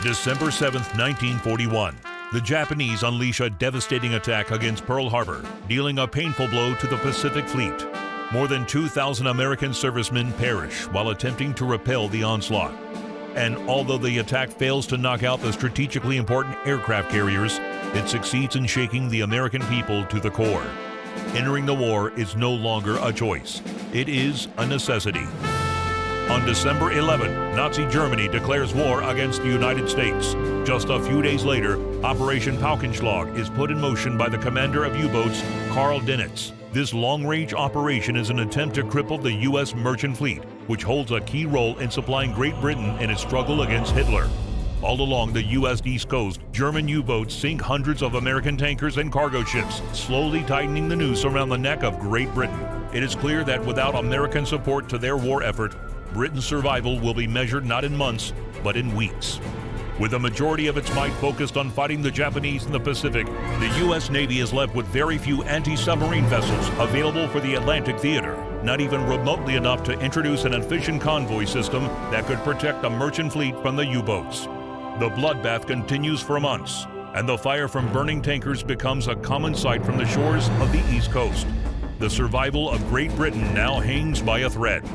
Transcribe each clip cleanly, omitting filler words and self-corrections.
December 7, 1941, the Japanese unleash a devastating attack against Pearl Harbor, dealing a painful blow to the Pacific Fleet. More than 2,000 American servicemen perish while attempting to repel the onslaught. And although the attack fails to knock out the strategically important aircraft carriers, it succeeds in shaking the American people to the core. Entering the war is no longer a choice. It is a necessity. On December 11, Nazi Germany declares war against the United States. Just a few days later, Operation Paukenschlag is put in motion by the commander of U-boats, Karl Dönitz. This long-range operation is an attempt to cripple the U.S. merchant fleet, which holds a key role in supplying Great Britain in its struggle against Hitler. All along the U.S. East Coast, German U-boats sink hundreds of American tankers and cargo ships, slowly tightening the noose around the neck of Great Britain. It is clear that without American support to their war effort, Britain's survival will be measured not in months, but in weeks. With the majority of its might focused on fighting the Japanese in the Pacific, the U.S. Navy is left with very few anti-submarine vessels available for the Atlantic theater, not even remotely enough to introduce an efficient convoy system that could protect the merchant fleet from the U-boats. The bloodbath continues for months, and the fire from burning tankers becomes a common sight from the shores of the East Coast. The survival of Great Britain now hangs by a thread.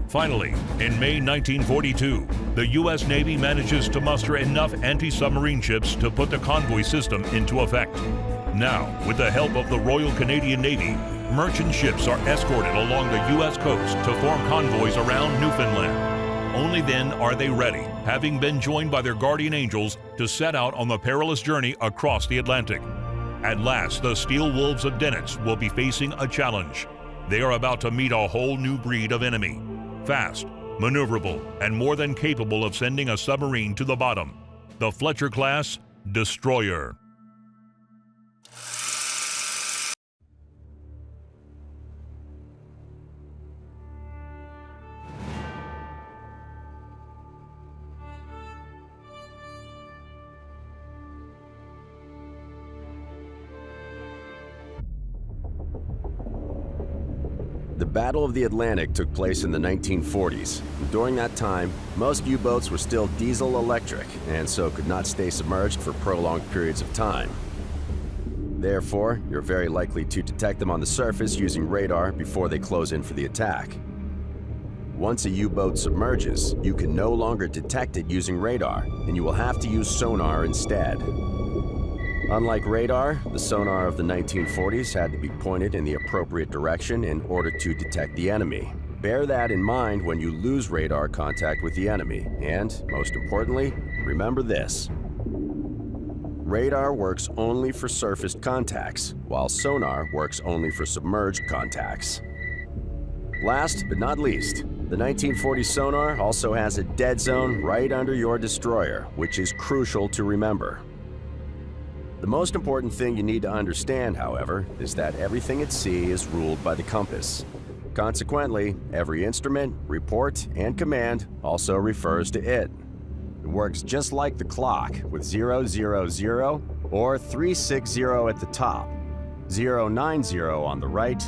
Finally, in May 1942, the U.S. Navy manages to muster enough anti-submarine ships to put the convoy system into effect. Now, with the help of the Royal Canadian Navy, merchant ships are escorted along the U.S. coast to form convoys around Newfoundland. Only then are they ready, having been joined by their guardian angels, to set out on the perilous journey across the Atlantic. At last, the steel wolves of Dönitz will be facing a challenge. They are about to meet a whole new breed of enemy. Fast, maneuverable, and more than capable of sending a submarine to the bottom. The Fletcher-class destroyer. The Battle of the Atlantic took place in the 1940s. During that time, most U-boats were still diesel-electric and so could not stay submerged for prolonged periods of time. Therefore, you're very likely to detect them on the surface using radar before they close in for the attack. Once a U-boat submerges, you can no longer detect it using radar, and you will have to use sonar instead. Unlike radar, the sonar of the 1940s had to be pointed in the appropriate direction in order to detect the enemy. Bear that in mind when you lose radar contact with the enemy, and, most importantly, remember this. Radar works only for surfaced contacts, while sonar works only for submerged contacts. Last but not least, the 1940 sonar also has a dead zone right under your destroyer, which is crucial to remember. The most important thing you need to understand, however, is that everything at sea is ruled by the compass. Consequently, every instrument, report, and command also refers to it. It works just like the clock, with 000 or 360 at the top, 090 on the right,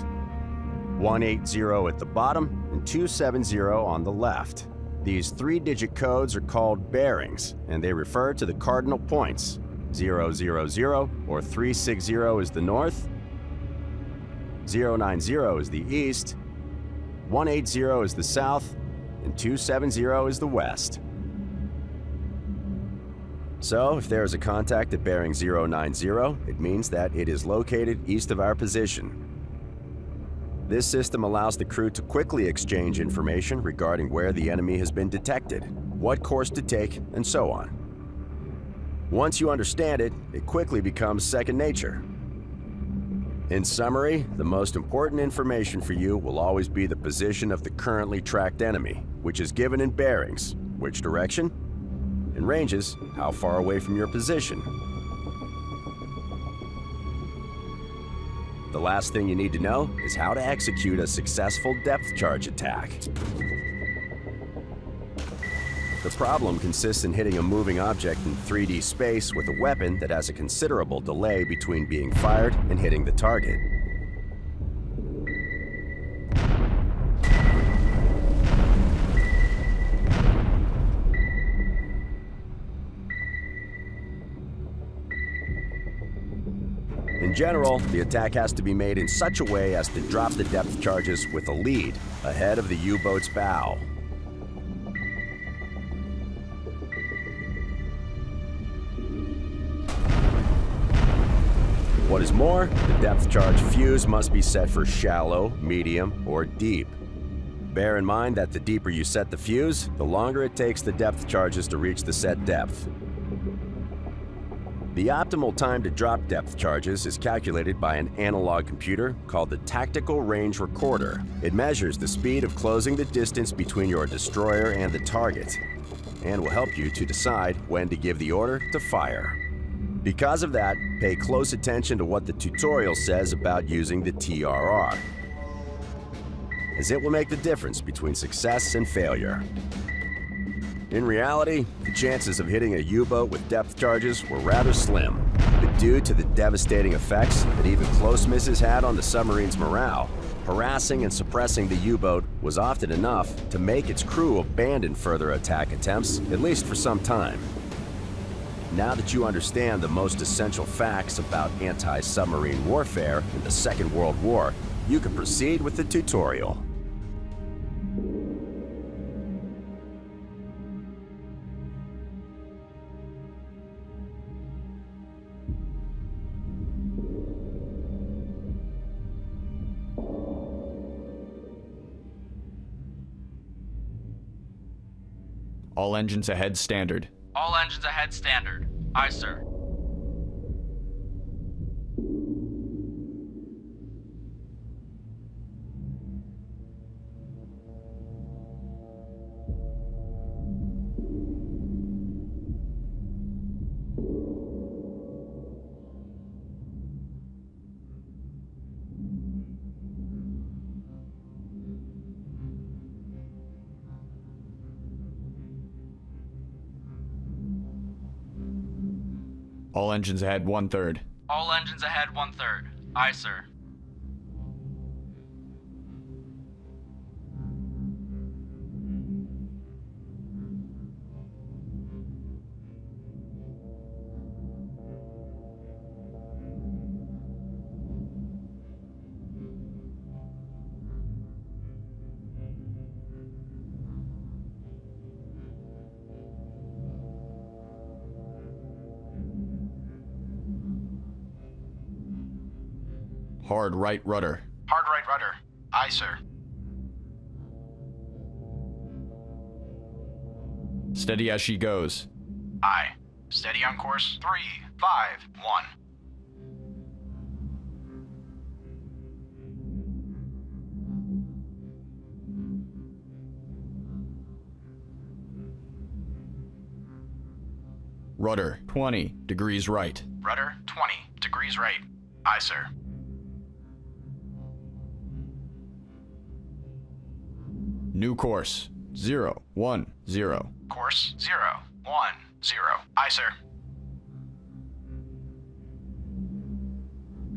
180 at the bottom, and 270 on the left. These three-digit codes are called bearings, and they refer to the cardinal points. 000 or 360 is the north, 090 is the east, 180 is the south, and 270 is the west. So, if there is a contact at bearing 090, it means that it is located east of our position. This system allows the crew to quickly exchange information regarding where the enemy has been detected, what course to take, and so on. Once you understand it, it quickly becomes second nature. In summary, the most important information for you will always be the position of the currently tracked enemy, which is given in bearings, which direction, and ranges, how far away from your position. The last thing you need to know is how to execute a successful depth charge attack. The problem consists in hitting a moving object in 3D space with a weapon that has a considerable delay between being fired and hitting the target. In general, the attack has to be made in such a way as to drop the depth charges with a lead ahead of the U-boat's bow. What is more, the depth charge fuse must be set for shallow, medium, or deep. Bear in mind that the deeper you set the fuse, the longer it takes the depth charges to reach the set depth. The optimal time to drop depth charges is calculated by an analog computer called the Tactical Range Recorder. It measures the speed of closing the distance between your destroyer and the target, and will help you to decide when to give the order to fire. Because of that, pay close attention to what the tutorial says about using the TRR, as it will make the difference between success and failure. In reality, the chances of hitting a U-boat with depth charges were rather slim, but due to the devastating effects that even close misses had on the submarine's morale, harassing and suppressing the U-boat was often enough to make its crew abandon further attack attempts, at least for some time. Now that you understand the most essential facts about anti-submarine warfare in the Second World War, you can proceed with the tutorial. All engines ahead, standard. All engines ahead, standard. Aye, sir. All engines ahead, 1/3. All engines ahead, 1/3. Aye, sir. Hard right rudder. Hard right rudder. Aye, sir. Steady as she goes. Aye. Steady on course. 3, 5, 1. Rudder, 20 degrees right. Rudder, 20 degrees right. Aye, sir. New course, 0, 1, 0. Course, 0, 1, 0. Aye, sir.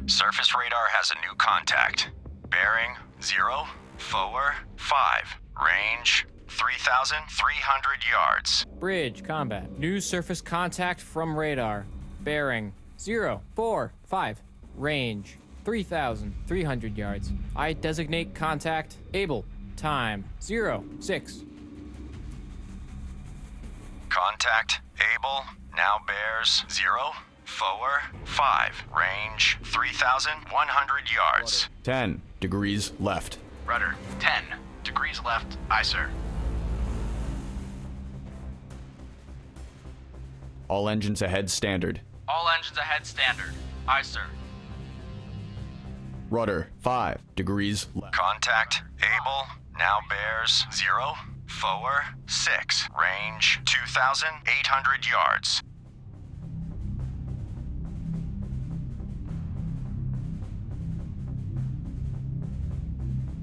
Surface radar has a new contact. Bearing 0, forward 5. Range 3,300 yards. Bridge combat. New surface contact from radar. Bearing 045. Range 3,300 yards. I designate contact able. Time 06. Contact able now bears 0, forward 5. Range 3,100 yards. 10 degrees left. Rudder, 10 degrees left. Aye, sir. All engines ahead, standard. All engines ahead, standard. Aye, sir. Rudder, 5 degrees left. Contact able now bears 0, forward 6. Range 2,800 yards.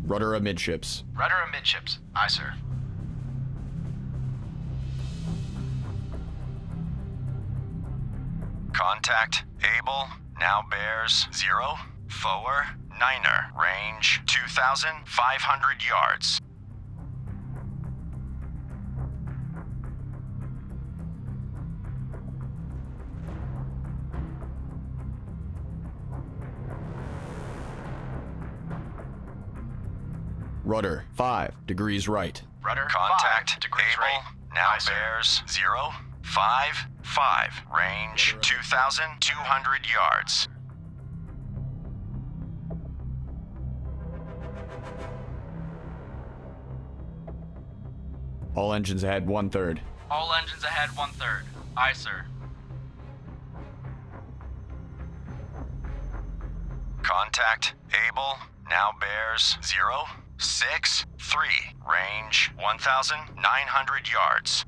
Rudder amidships. Rudder amidships. Aye, sir. Contact able now bears 0, forward 9er. Range 2,500 yards. Rudder 5 degrees right. Rudder Contact 5 degrees able. right. Now Aye, sir. bears 055. Range 2,200 yards. All engines ahead 1/3. All engines ahead 1/3. Aye, sir. Contact able. Now bears 063. Range 1,900 yards.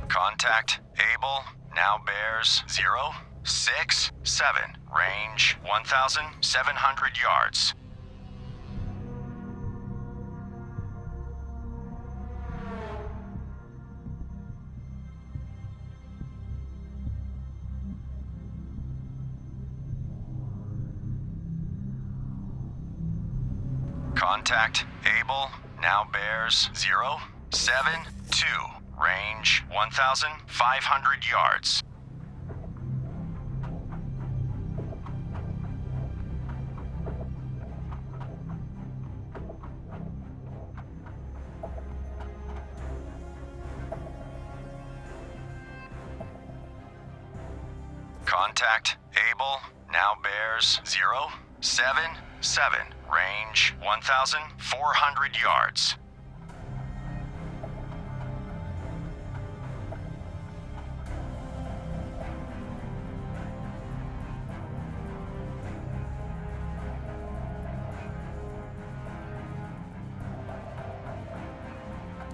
Contact able. Now bears 067. Range 1,700 yards. Contact able. Now bears 072. Range 1,500 yards. Contact able. Now bears 077. Range 1,400 yards.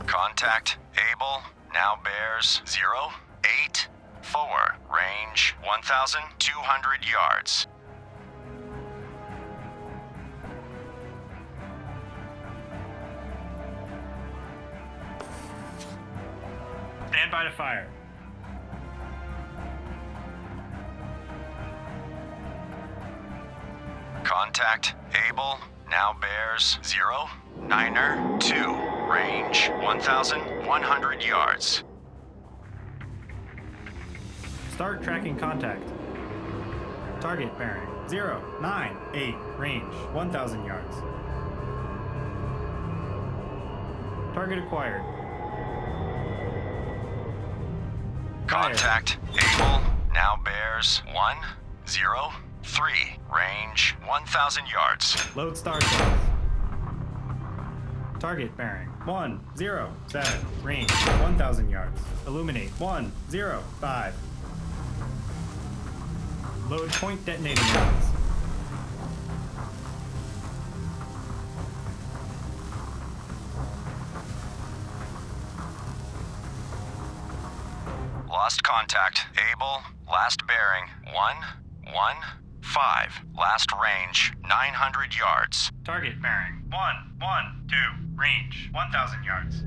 Contact able. Now bears 084. Range 1,200 yards. Stand by to fire. Contact able. Now bears 092. Range 1,100 yards. Start tracking contact. Target bearing 098. Range 1,000 yards. Target acquired. Fire. Contact able. Now bears 103. Range 1,000 yards. Load star cells. Target bearing 107. Range 1,000 yards. Illuminate 105. Load point detonating rounds. Lost contact. Able. Last bearing 115. Last range 900 yards. Target bearing 112. Range 1,000 yards.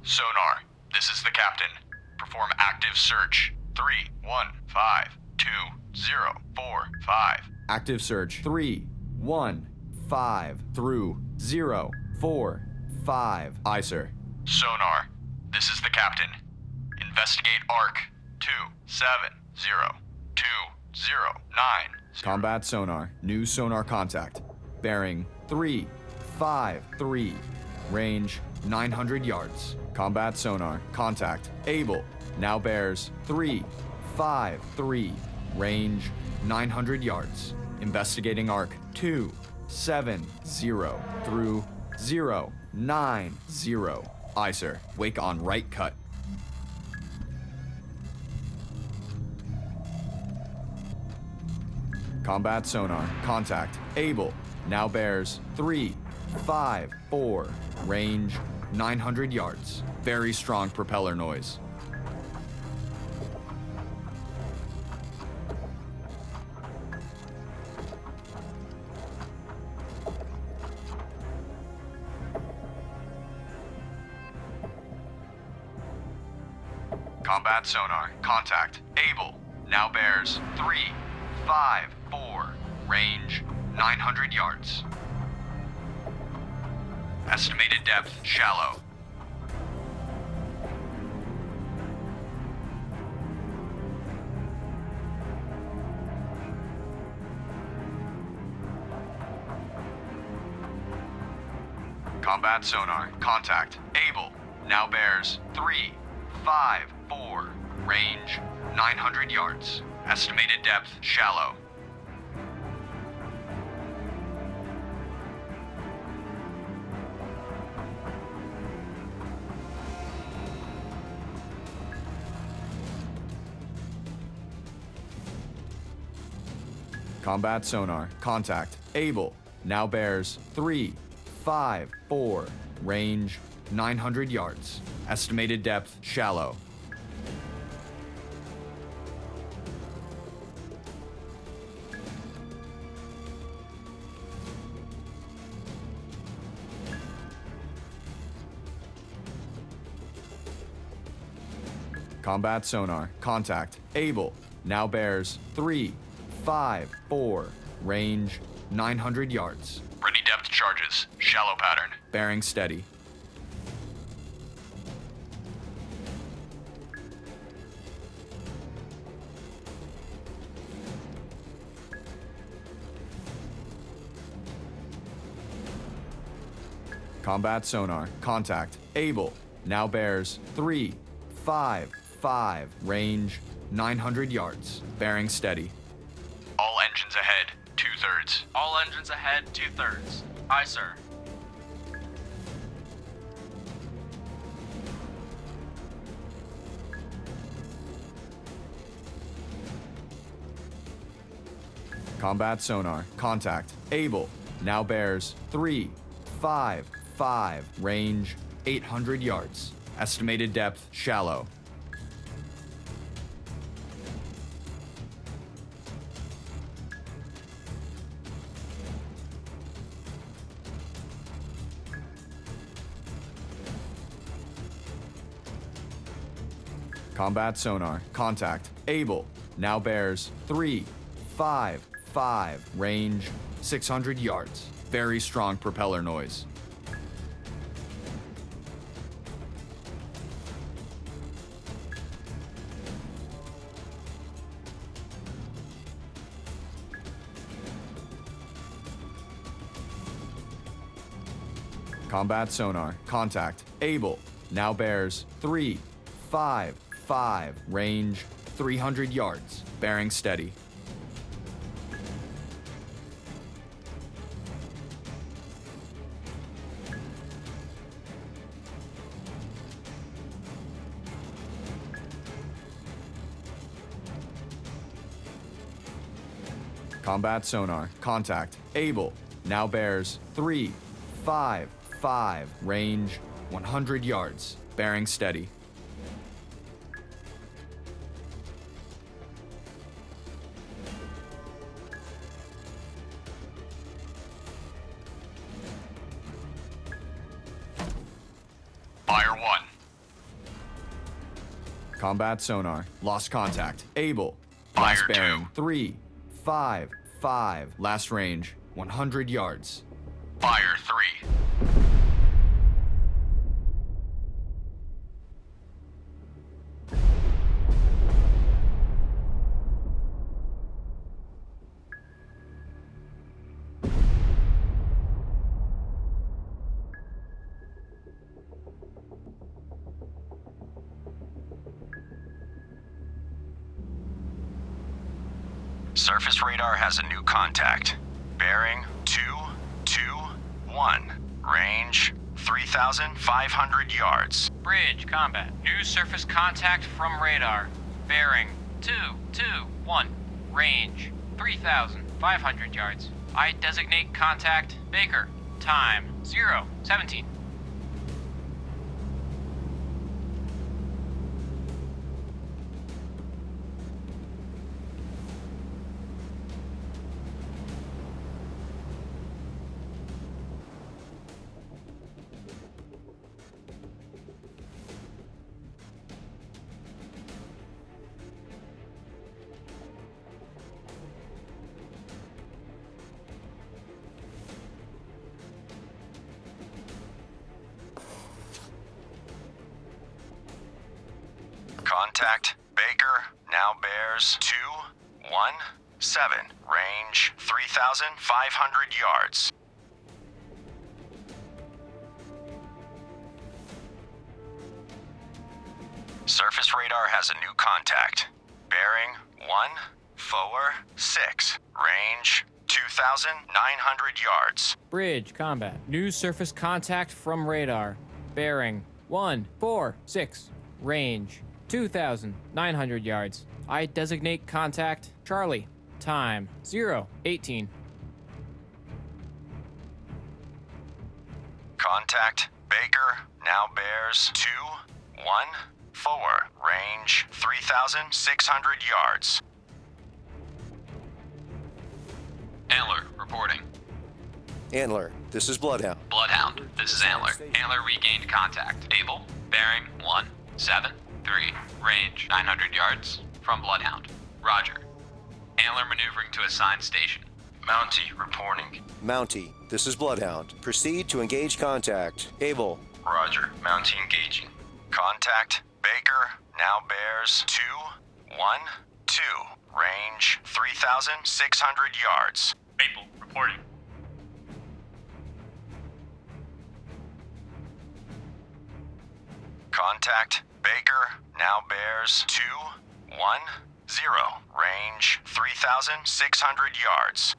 Sonar, this is the captain. Perform active search. 3152045. Active search 315 through 045. Aye, sir. Sonar, this is the captain. Investigate ARC 2702009. Combat sonar. New sonar contact. Bearing 353. Range 900 yards. Combat sonar. Contact. Able. Now bears 353. Range 900 yards. Investigating arc 270 through 090. Aye, sir. Wake on right cut. Combat sonar. Contact. Able. Now bears 354. Range 900 yards. Very strong propeller noise. Combat sonar. Contact. Able. Now bears 354. Range 900 yards. Estimated depth shallow. Combat sonar. Contact. Able. Now bears 354. Range 900 yards. Estimated depth shallow. Combat sonar. Contact. Able. Now bears 354. Range 900 yards. Estimated depth shallow. Combat sonar. Contact. Able. Now bears 354. Range 900 yards. Ready depth charges. Shallow pattern. Bearing steady. Combat sonar. Contact. Able. Now bears 355. Range 900 yards. Bearing steady. All engines ahead. 2/3. All engines ahead, 2/3. Aye, sir. Combat sonar. Contact. Able. Now bears 355. Range 800 yards. Estimated depth shallow. Combat sonar. Contact. Able. Now bears 355. Range 600 yards. Very strong propeller noise. Combat sonar. Contact. Able. Now bears 355. Range 300 yards. Bearing steady. Combat sonar. Contact. Able. Now bears 355. Range 100 yards. Bearing steady. Fire 1. Combat sonar. Lost contact. Able. Last bearing. 355. Last range. 100 yards. Fire 3. Surface radar has a new contact. Bearing 221. Range 3,500 yards. Bridge, combat. New surface contact from radar. Bearing 221. Range 3,500 yards. I designate contact Baker. Time 0:17. Contact Baker now bears 217, range 3,500 yards. Surface radar has a new contact. Bearing 146, range 2,900 yards. Bridge combat. New surface contact from radar. Bearing 146. Range 2,900 yards. I designate contact Charlie. Time 0:18. Contact Baker now bears 214, range 3,600 yards. Antler, reporting. Antler, this is Bloodhound. Bloodhound, this is Antler. Antler regained contact. Able, bearing 173, range 900 yards from Bloodhound. Roger. Antler maneuvering to assigned station. Mountie reporting. Mountie, this is Bloodhound. Proceed to engage contact. Able. Roger. Mountie engaging. Contact Baker now bears 212, range 3,600 yards. Maple reporting. Contact Baker now bears 210, range 3,600 yards.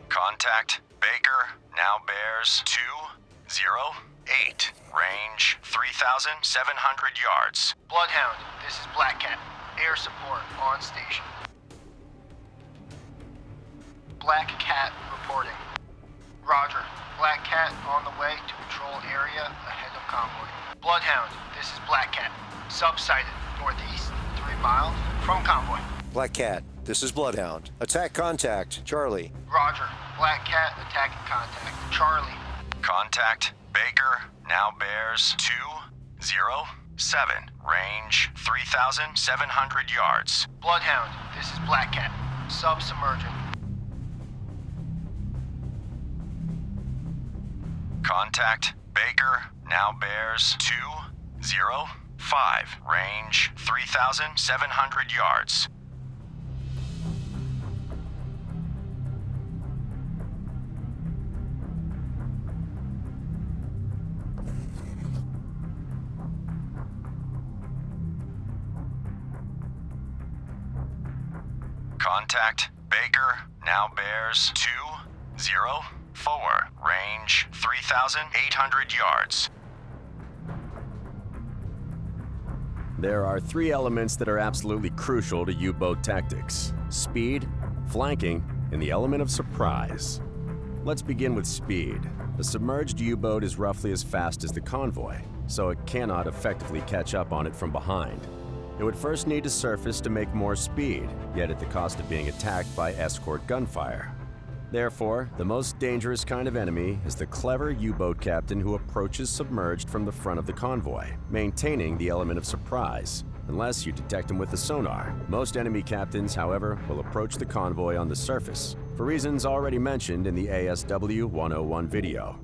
Contact Baker now bears 208, range 3,700 yards. Bloodhound, this is Black Cat. Air support on station. Black Cat reporting. Roger. Black Cat on the way to patrol area ahead of convoy. Bloodhound, this is Black Cat. Subsighted northeast, 3 miles from convoy. Black Cat, this is Bloodhound. Attack contact. Charlie. Roger. Black Cat attacking contact. Charlie. Contact Baker now bears 207, range 3,700 yards. Bloodhound, this is Black Cat. Submerging. Contact Baker now bears 205, range 3,700 yards. Contact Baker now bears 204, range 3,800 yards. There are 3 elements that are absolutely crucial to U-boat tactics: speed, flanking, and the element of surprise. Let's begin with speed. The submerged U-boat is roughly as fast as the convoy, so it cannot effectively catch up on it from behind. It would first need to surface to make more speed, yet at the cost of being attacked by escort gunfire. Therefore, the most dangerous kind of enemy is the clever U-boat captain who approaches submerged from the front of the convoy, maintaining the element of surprise, unless you detect him with the sonar. Most enemy captains, however, will approach the convoy on the surface, for reasons already mentioned in the ASW 101 video.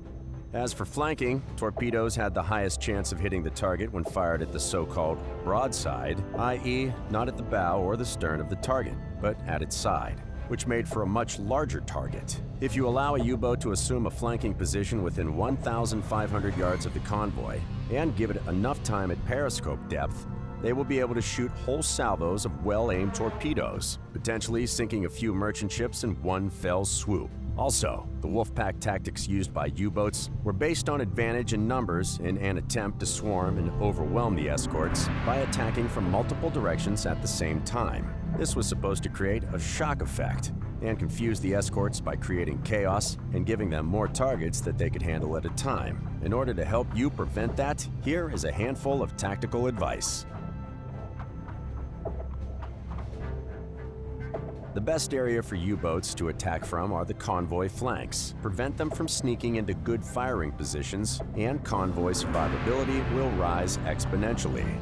As for flanking, torpedoes had the highest chance of hitting the target when fired at the so-called broadside, i.e. not at the bow or the stern of the target, but at its side, which made for a much larger target. If you allow a U-boat to assume a flanking position within 1,500 yards of the convoy, and give it enough time at periscope depth, they will be able to shoot whole salvos of well-aimed torpedoes, potentially sinking a few merchant ships in one fell swoop. Also, the Wolfpack tactics used by U-boats were based on advantage in numbers in an attempt to swarm and overwhelm the escorts by attacking from multiple directions at the same time. This was supposed to create a shock effect and confuse the escorts by creating chaos and giving them more targets that they could handle at a time. In order to help you prevent that, here is a handful of tactical advice. The best area for U-boats to attack from are the convoy flanks. Prevent them from sneaking into good firing positions, and convoy survivability will rise exponentially.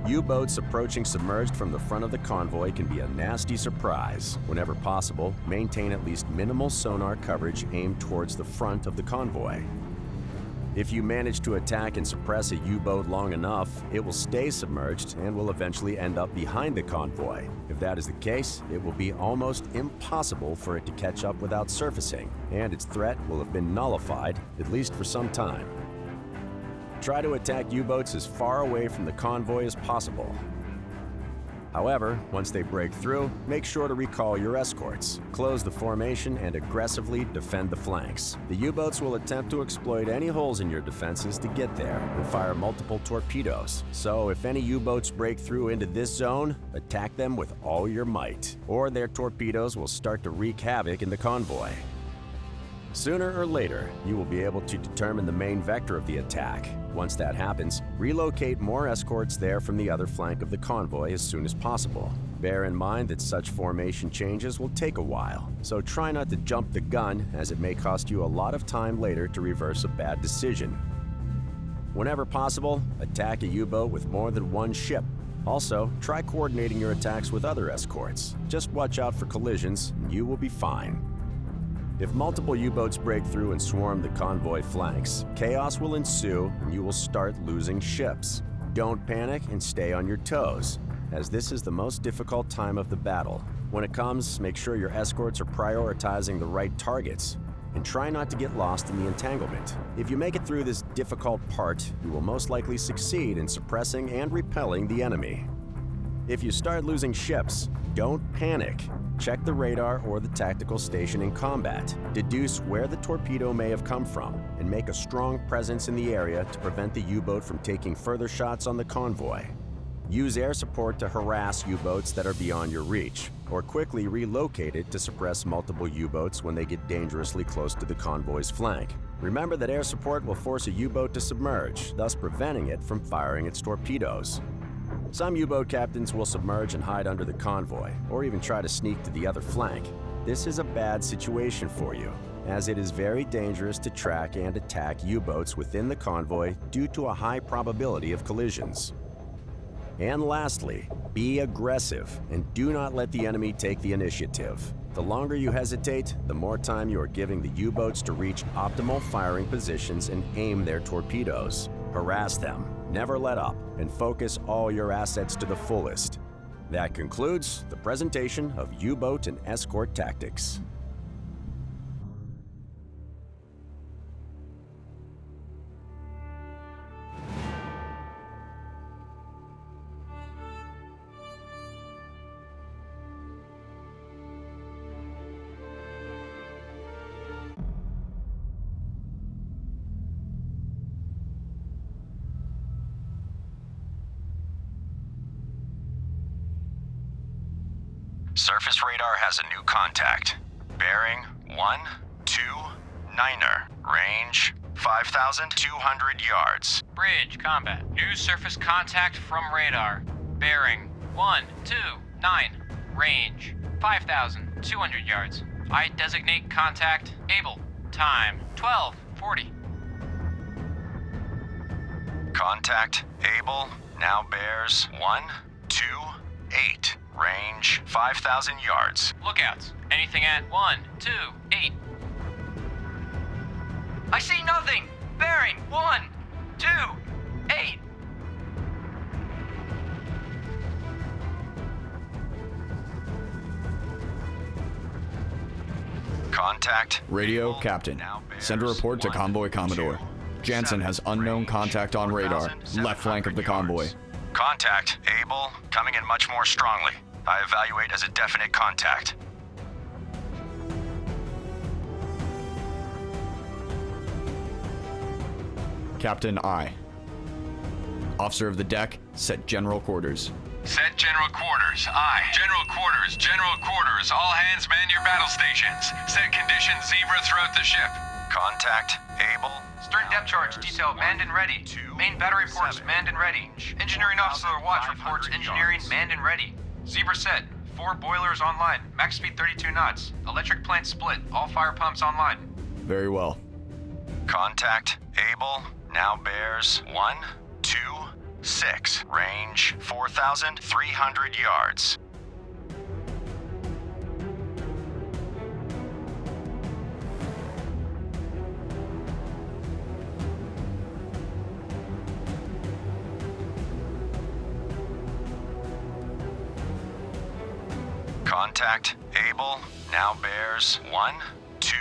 U-boats approaching submerged from the front of the convoy can be a nasty surprise. Whenever possible, maintain at least minimal sonar coverage aimed towards the front of the convoy. If you manage to attack and suppress a U-boat long enough, it will stay submerged and will eventually end up behind the convoy. If that is the case, it will be almost impossible for it to catch up without surfacing, and its threat will have been nullified, at least for some time. Try to attack U-boats as far away from the convoy as possible. However, once they break through, make sure to recall your escorts, close the formation, and aggressively defend the flanks. The U-boats will attempt to exploit any holes in your defenses to get there and fire multiple torpedoes. So if any U-boats break through into this zone, attack them with all your might, or their torpedoes will start to wreak havoc in the convoy. Sooner or later, you will be able to determine the main vector of the attack. Once that happens, relocate more escorts there from the other flank of the convoy as soon as possible. Bear in mind that such formation changes will take a while, so try not to jump the gun, as it may cost you a lot of time later to reverse a bad decision. Whenever possible, attack a U-boat with more than one ship. Also, try coordinating your attacks with other escorts. Just watch out for collisions, and you will be fine. If multiple U-boats break through and swarm the convoy flanks, chaos will ensue and you will start losing ships. Don't panic and stay on your toes, as this is the most difficult time of the battle. When it comes, make sure your escorts are prioritizing the right targets, and try not to get lost in the entanglement. If you make it through this difficult part, you will most likely succeed in suppressing and repelling the enemy. If you start losing ships, don't panic. Check the radar or the tactical station in combat. Deduce where the torpedo may have come from, and make a strong presence in the area to prevent the U-boat from taking further shots on the convoy. Use air support to harass U-boats that are beyond your reach, or quickly relocate it to suppress multiple U-boats when they get dangerously close to the convoy's flank. Remember that air support will force a U-boat to submerge, thus preventing it from firing its torpedoes. Some U-boat captains will submerge and hide under the convoy, or even try to sneak to the other flank. This is a bad situation for you, as it is very dangerous to track and attack U-boats within the convoy due to a high probability of collisions. And lastly, be aggressive and do not let the enemy take the initiative. The longer you hesitate, the more time you are giving the U-boats to reach optimal firing positions and aim their torpedoes. Harass them, never let up, and focus all your assets to the fullest. That concludes the presentation of U-boat and escort tactics. Surface radar has a new contact. Bearing 129er. Range 5,200 yards. Bridge combat. New surface contact from radar. Bearing 129. Range 5,200 yards. I designate contact able. Time 12:40. Contact able now bears 128. Range 5,000 yards. Lookouts. Anything at 128. I see nothing. Bearing 128. Contact. Radio, Captain. Send a report to Convoy Commodore. Jansen has unknown contact on radar, left flank of the convoy. Contact. Able. Coming in much more strongly. I evaluate as a definite contact. Captain I. Officer of the deck, set general quarters. Set general quarters. Aye. General quarters. General quarters. All hands man your battle stations. Set conditions zebra throughout the ship. Contact. Able. Stern depth charge detail manned and ready. Main battery reports manned and ready. Engineering officer watch reports engineering manned and ready. Zebra set. 4 boilers online. Max speed 32 knots. Electric plant split. All fire pumps online. Very well. Contact. Able now bears 129. 6. Range 4,300 yards. Contact Able now bears 1, 2,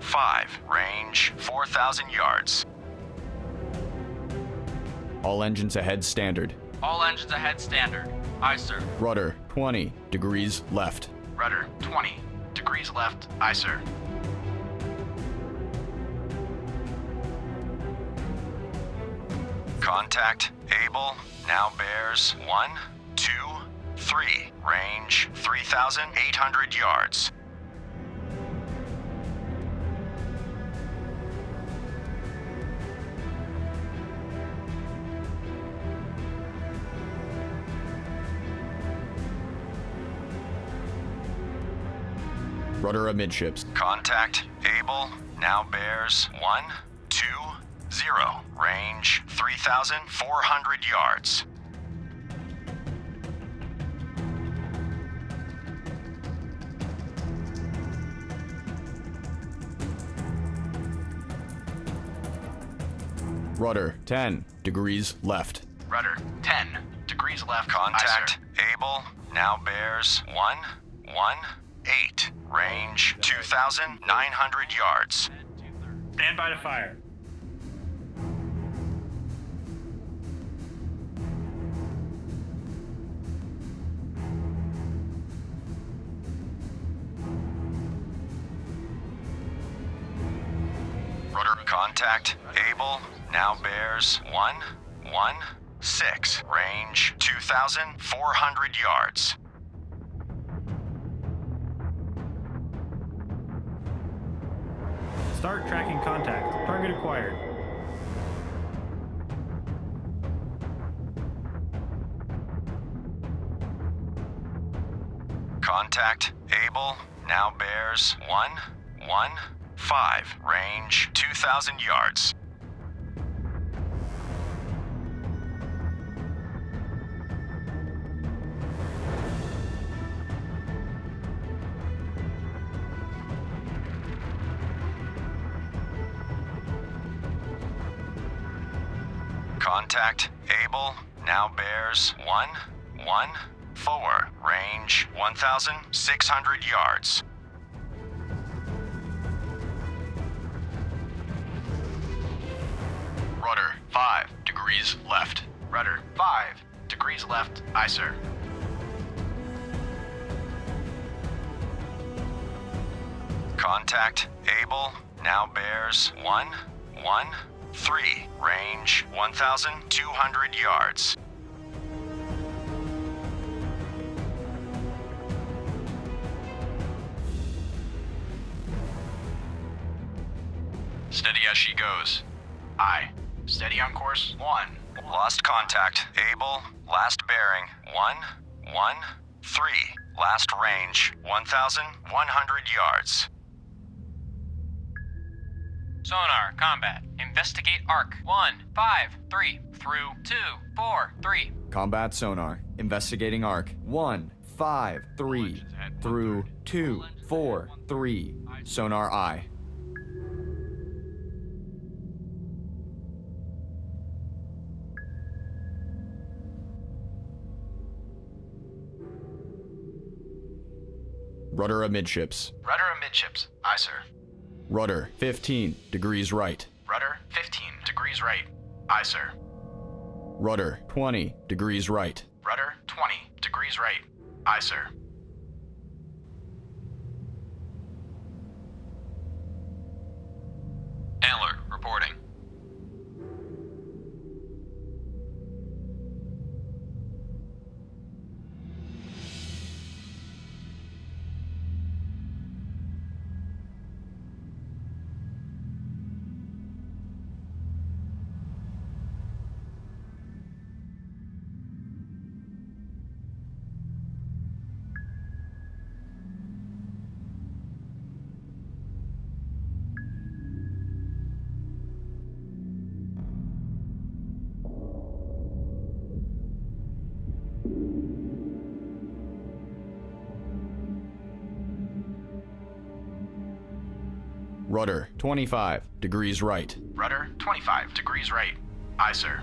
5. Range 4,000 yards. All engines ahead standard. All engines ahead standard. Aye, sir. Rudder 20 degrees left. Rudder 20 degrees left. Aye, sir. Contact Able now bears 1, 2, 3. Range 3,800 yards. Rudder amidships. Contact Able now bears 1, 2, 0. Range 3,400 yards. Rudder 10 degrees left. Rudder 10 degrees left. Contact Able now bears 1, 1, 8. Range 2,900 yards. Stand by to fire. Rudder contact Able now bears 1, 1, 6. Range 2,400 yards. Start tracking contact. Target acquired. Contact Able now bears 1, 1, 5. Range 2,000 yards. Contact Able now bears 1, 1, 4. Range 1,600 yards. Rudder 5 degrees left. Rudder 5 degrees left. Aye, sir. Contact Able now bears 1, 1, 3. Range 1,200 yards. Steady as she goes. Aye. Steady on course 1. Lost contact Able. Last bearing 1, 1, 3. Last range 1,100 yards. Sonar, combat. Investigate arc. 1, 5, 3, through 2, 4, 3. Combat sonar. Investigating arc. 1, 5, 3. Through 2, 4, 3. Sonar eye. Rudder amidships. Rudder amidships. Aye, sir. Rudder 15 degrees right. Rudder 15 degrees right. Aye, sir. Rudder 20 degrees right. Rudder 20 degrees right. Aye, sir. Antler, reporting. Rudder 25 degrees right. Rudder 25 degrees right. Aye, sir.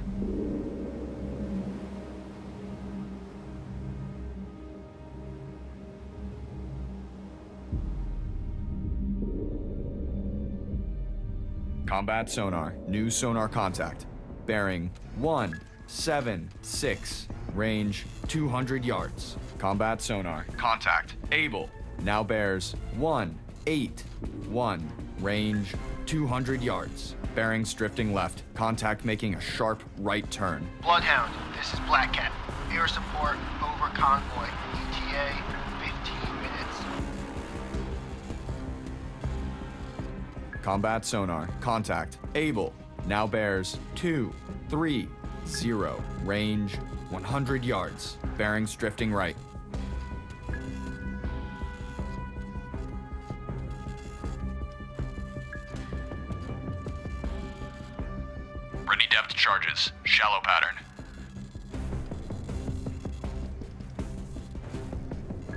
Combat sonar. New sonar contact. Bearing 176. Range 200 yards. Combat sonar. Contact. Able. Now bears 181. Range 200 yards. Bearings drifting left. Contact making a sharp right turn. Bloodhound, this is Black Cat. Air support over convoy. ETA 15 minutes. Combat sonar. Contact. Able. Now bears 230. Range 100 yards. Bearings drifting right. Ready depth charges. Shallow pattern.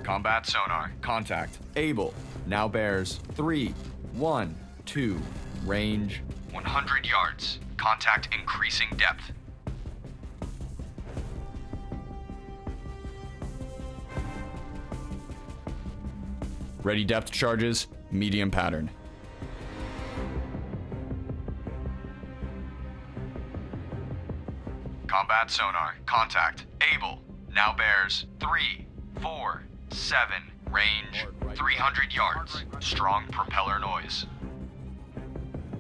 Combat sonar. Contact. Able. Now bears 312. Range 100 yards. Contact increasing depth. Ready depth charges. Medium pattern. Combat sonar. Contact. Able. Now bears 347. Range 300 yards. Strong propeller noise.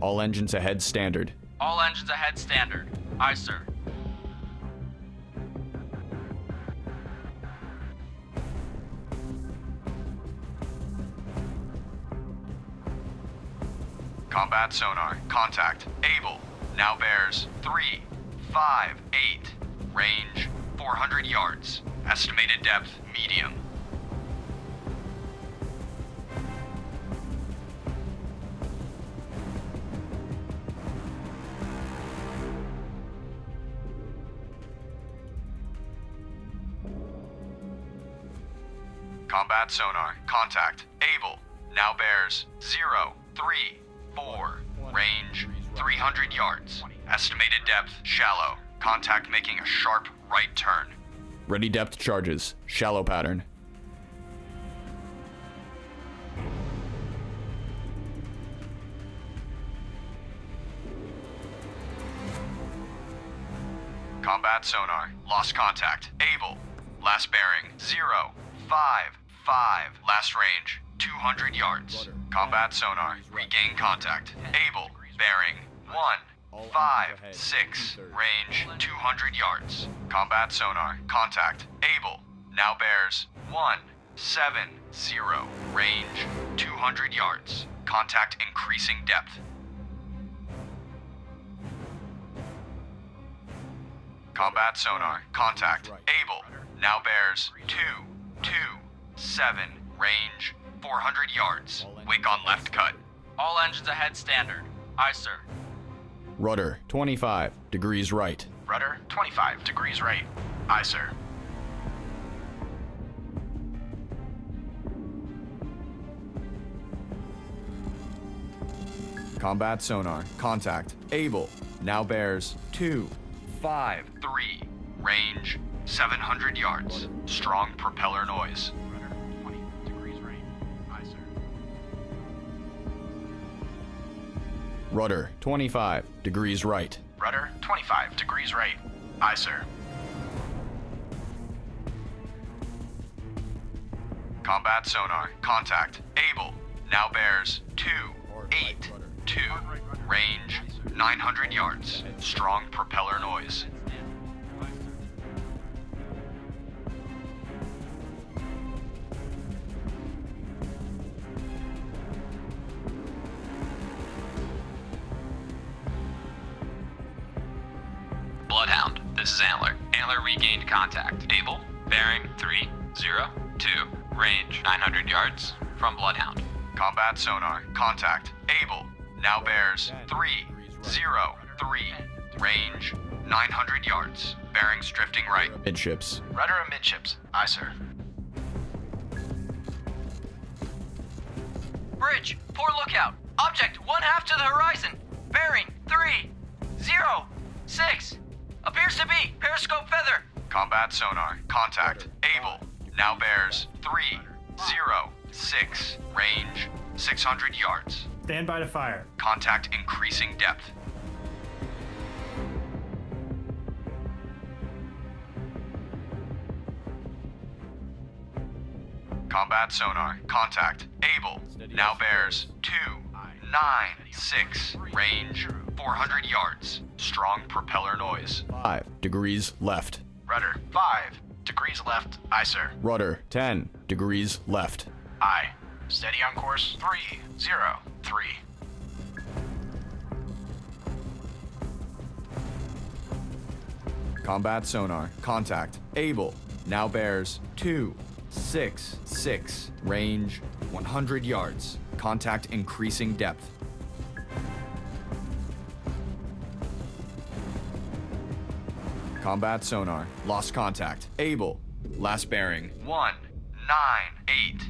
All engines ahead standard. All engines ahead standard. Aye, sir. Combat sonar. Contact. Able. Now bears 358. Range 400 yards. Estimated depth medium. Combat sonar. Contact. Able. Now bears 034. Range 300 yards. Estimated depth shallow. Contact making a sharp right turn. Ready depth charges. Shallow pattern. Combat sonar. Lost contact. Able. Last bearing 055. Last range 200 yards. Combat sonar. Regain contact. Able. Bearing 156. Range 200 yards. Combat sonar. Contact. Able. Now bears 170. Range 200 yards. Contact increasing depth. Combat sonar. Contact. Able. Now bears 227. Range 400 yards. Wake on left cut. All engines ahead standard. Aye, sir. Rudder 25 degrees right. Rudder 25 degrees right. Aye, sir. Combat sonar. Contact. Able. Now bears 253. Range 700 yards. Strong propeller noise. Rudder 20 degrees right. Aye, sir. Rudder 25 degrees right. Rudder 25 degrees right. Aye, sir. Combat sonar. Contact. Able. Now bears 282. Range 900 yards. Strong propeller noise. Bloodhound, this is Antler. Antler regained contact. Able, bearing 302. Range 900 yards from Bloodhound. Combat sonar. Contact. Able. Now bears 303. Range 900 yards. Bearings drifting right. Midships. Rudder amidships. Aye, sir. Bridge, poor lookout. Object 1/2 to the horizon. Bearing 306. Appears to be periscope feather. Combat sonar. Contact. Able. Now bears 306. Range 600 yards. Stand by to fire. Contact increasing depth. Combat sonar. Contact. Able. Now bears 296. Range 400 yards. Strong propeller noise. 5 degrees left. Rudder 5 degrees left. Aye, sir. Rudder 10 degrees left. Aye. Steady on course 303. Combat sonar. Contact. Able. Now bears 266. Range 100 yards. Contact increasing depth. Combat sonar. Lost contact. Able. Last bearing 198.